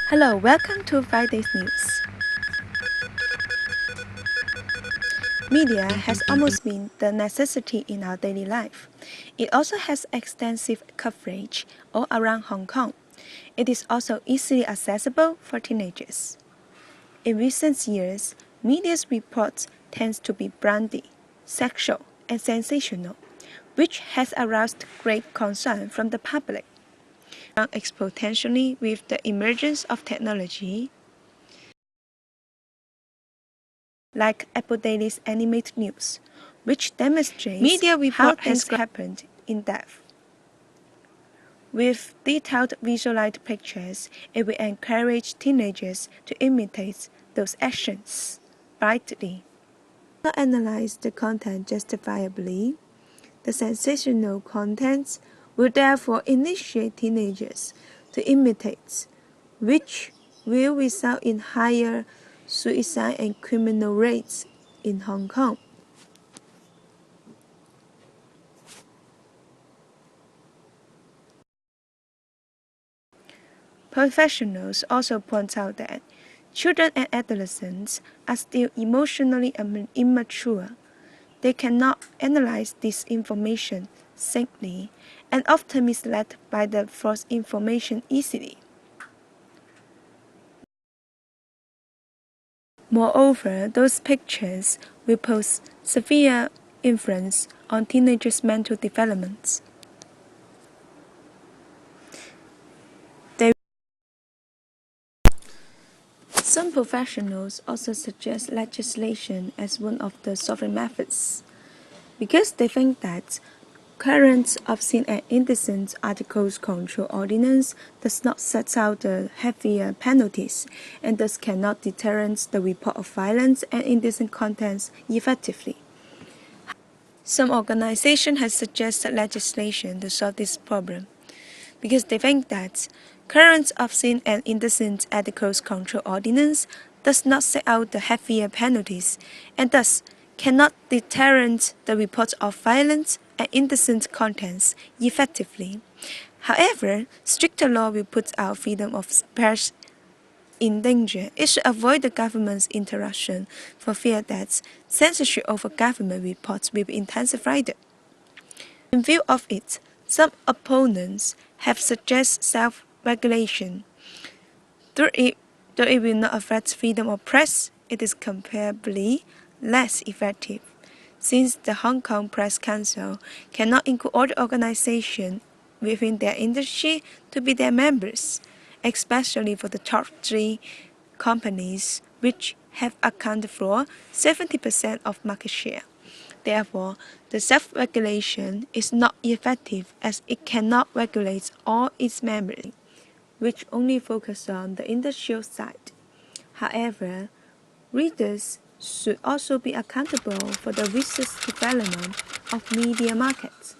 Hello, welcome to Friday's News. Media has almost been the necessity in our daily life. It also has extensive coverage all around Hong Kong. It is also easily accessible for teenagers. In recent years, media's reports tend to be brandy, sexual, and sensational, which has aroused great concern from the public. Exponentially with the emergence of technology, like Apple Daily's animated news, which demonstrates media how things happened in depth. With detailed visualized pictures, it will encourage teenagers to imitate those actions blindly. To analyze the content justifiably, the sensational contents will therefore initiate teenagers to imitate, which will result in higher suicide and criminal rates in Hong Kong. Professionals also point out that children and adolescents are still emotionally immature. They cannot analyze this information simply and often misled by the false information easily. Moreover, those pictures will pose severe influence on teenagers' mental development. Some professionals also suggest legislation as one of the solving methods, because they think that current obscene and indecent articles control ordinance does not set out the heavier penalties and thus cannot deter the report of violence and indecent contents effectively. Some organizations have suggested legislation to solve this problem, because they think that current obscene and indecent articles control ordinance does not set out the heavier penalties and thus cannot deter the report of violence and indecent contents effectively. However, stricter law will put our freedom of speech in danger. It should avoid the government's interruption for fear that censorship over government reports will be intensified. In view of it, some opponents have suggested self-regulation. Though it will not affect freedom of press, it is comparably less effective, since the Hong Kong Press Council cannot include all the organizations within their industry to be their members, especially for the top 3 companies, which have accounted for 70% of market share. Therefore, the self-regulation is not effective as it cannot regulate all its members, which only focus on the industrial side. However, readers should also be accountable for the research development of media markets.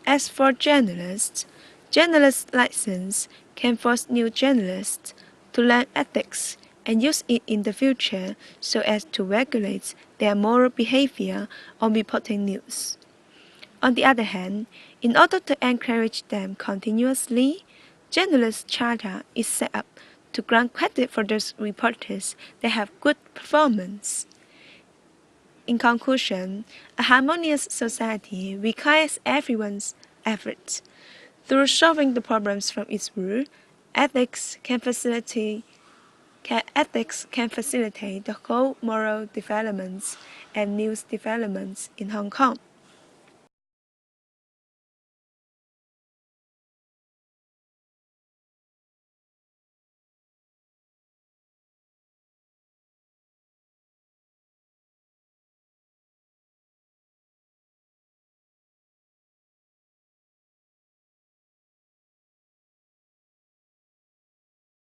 As for journalists, journalist license can force new journalists to learn ethics and use it in the future so as to regulate their moral behavior on reporting news. On the other hand, in order to encourage them continuously, Journalist Charter is set up to grant credit for those reporters that have good performance. In conclusion, a harmonious society requires everyone's effort. Through solving the problems from its root, ethics can facilitate the whole moral developments and news developments in Hong Kong.